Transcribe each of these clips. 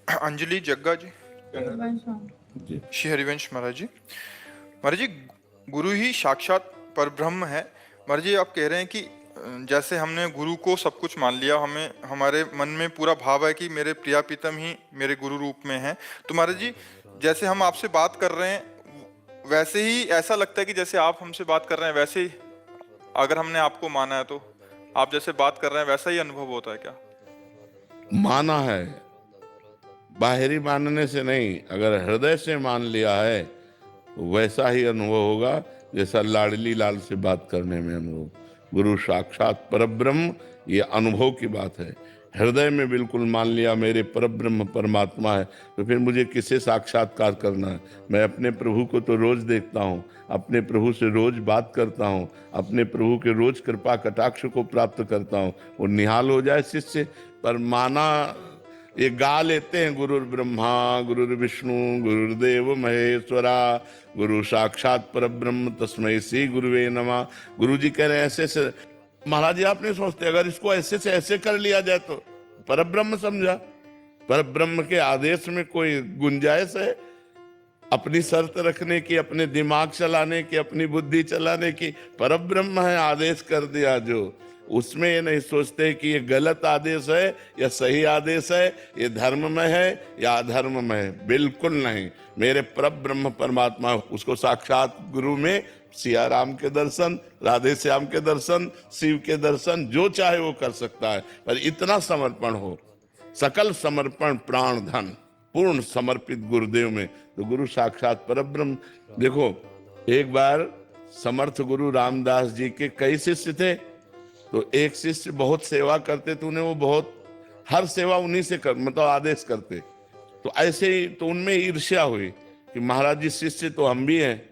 अंजलि जग्गा जी, जी। श्री हरिवंश महाराज जी। महाराज जी, गुरु ही साक्षात परब्रह्म है। महाराज जी, आप कह रहे हैं कि जैसे हमने गुरु को सब कुछ मान लिया, हमें हमारे मन में पूरा भाव है कि मेरे प्रिया प्रीतम ही मेरे गुरु रूप में हैं। तो महाराज जी, जैसे हम आपसे बात कर रहे हैं वैसे ही ऐसा लगता है कि जैसे आप हमसे बात कर रहे हैं वैसे ही, अगर हमने आपको माना है तो आप जैसे बात कर रहे हैं वैसा ही अनुभव होता है क्या? माना है, बाहरी मानने से नहीं, अगर हृदय से मान लिया है तो वैसा ही अनुभव होगा जैसा लाडली लाल से बात करने में अनुभव। गुरु साक्षात परब्रह्म, ये अनुभव की बात है। हृदय में बिल्कुल मान लिया मेरे परब्रह्म परमात्मा है, तो फिर मुझे किसे साक्षात्कार करना है? मैं अपने प्रभु को तो रोज देखता हूँ, अपने प्रभु से रोज बात करता हूँ, अपने प्रभु के रोज कृपा कटाक्ष को प्राप्त करता हूँ। वो निहाल हो जाए शिष्य। पर माना ये गा लेते हैं, गुरुर ब्रह्मा गुरुर्विष्णु गुरुर्देव महेश्वरा गुरु साक्षात परब्रह्म तस्मै श्री गुरुवे नमः। गुरु जी कह रहे हैं ऐसे से। महाराज जी आप नहीं सोचते अगर इसको ऐसे से ऐसे कर लिया जाए तो परब्रह्म समझा? परब्रह्म के आदेश में कोई गुंजाइश है अपनी शर्त रखने की, अपने दिमाग चलाने की, अपनी बुद्धि चलाने की? परब्रह्म है, आदेश कर दिया जो, उसमें ये नहीं सोचते कि ये गलत आदेश है या सही आदेश है, ये धर्म में है या अधर्म में है। बिल्कुल नहीं। मेरे परब्रह्म परमात्मा, उसको साक्षात गुरु में सिया राम के दर्शन, राधे श्याम के दर्शन, शिव के दर्शन, जो चाहे वो कर सकता है। पर इतना समर्पण हो, सकल समर्पण प्राण धन पूर्ण समर्पित गुरुदेव में, तो गुरु साक्षात परब्रह्म। देखो, एक बार समर्थ गुरु रामदास जी के कई शिष्य थे, तो एक शिष्य बहुत सेवा करते थे, उन्हें वो बहुत हर सेवा उन्हीं से कर मतलब आदेश करते। तो ऐसे ही तो उनमें ईर्ष्या हुई कि महाराज जी शिष्य तो हम भी हैं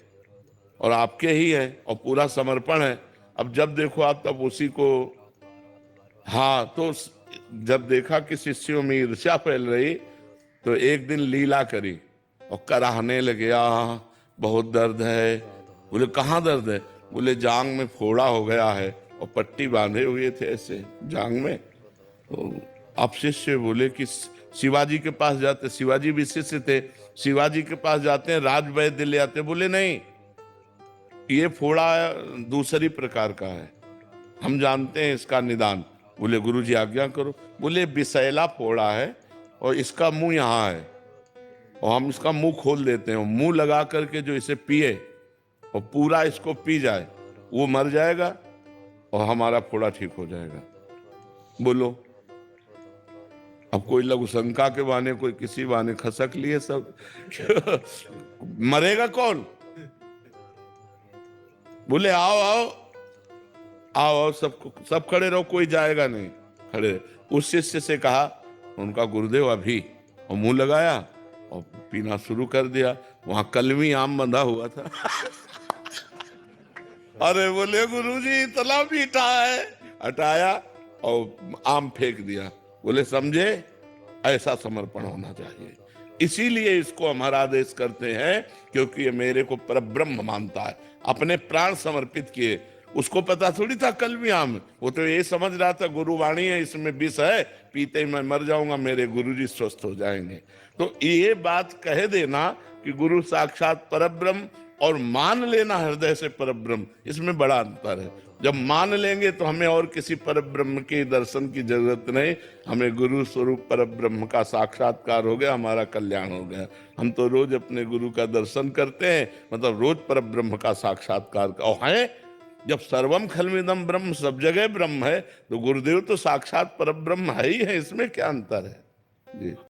और आपके ही हैं और पूरा समर्पण है, अब जब देखो आप तब उसी को। हाँ, तो जब देखा कि शिष्यों में ईर्ष्या फैल रही तो एक दिन लीला करी और कराहने लगे, बहुत दर्द है। बोले कहाँ दर्द है? बोले जांग में फोड़ा हो गया है, और पट्टी बांधे हुए थे ऐसे जांग में। तो आप शिष्य बोले कि शिवाजी के पास जाते, शिवाजी भी शिष्य थे, शिवाजी के पास जाते हैं, राज वैद्य ले आते। बोले नहीं, ये फोड़ा दूसरी प्रकार का है, हम जानते हैं इसका निदान। बोले गुरुजी आज्ञा करो। बोले विषैला फोड़ा है और इसका मुंह यहाँ है, और हम इसका मुंह खोल देते हैं, मुंह लगा करके जो इसे पिए और पूरा इसको पी जाए वो मर जाएगा और हमारा फोड़ा ठीक हो जाएगा। बोलो, अब कोई लघु शंका के बहाने, कोई किसी बहाने खसक लिए सब मरेगा कौन? बोले आओ आओ आओ आओ, सब खड़े रहो, कोई जाएगा नहीं, खड़े। उस शिष्य से कहा, उनका गुरुदेव अभी, और मुंह लगाया और पीना शुरू कर दिया। वहां कलमी आम बंधा हुआ था अरे बोले गुरुजी इतना मीठा है, हटाया और आम फेंक दिया। बोले समझे, ऐसा समर्पण होना चाहिए। इसीलिए इसको हम आदेश करते हैं, क्योंकि ये मेरे को परब्रह्म मानता है, अपने प्राण समर्पित किए। उसको पता थोड़ी था कलमी आम, वो तो ये समझ रहा था गुरुवाणी है, इसमें विष है, पीते ही मैं मर जाऊंगा, मेरे गुरुजी स्वस्थ हो जाएंगे। तो ये बात कह देना कि गुरु साक्षात परब्रह्म और मान लेना हृदय से परब्रह्म, इसमें बड़ा अंतर है। जब मान लेंगे तो हमें और किसी परब्रह्म के दर्शन की जरूरत नहीं, हमें गुरु स्वरूप परब्रह्म का साक्षात्कार हो गया, हमारा कल्याण हो गया। हम तो रोज अपने गुरु का दर्शन करते हैं, मतलब रोज परब्रह्म का साक्षात्कार है। जब सर्वम खलमिदम ब्रह्म, सब जगह ब्रह्म है, तो गुरुदेव तो साक्षात परब्रह्म है ही है, इसमें क्या अंतर है जी।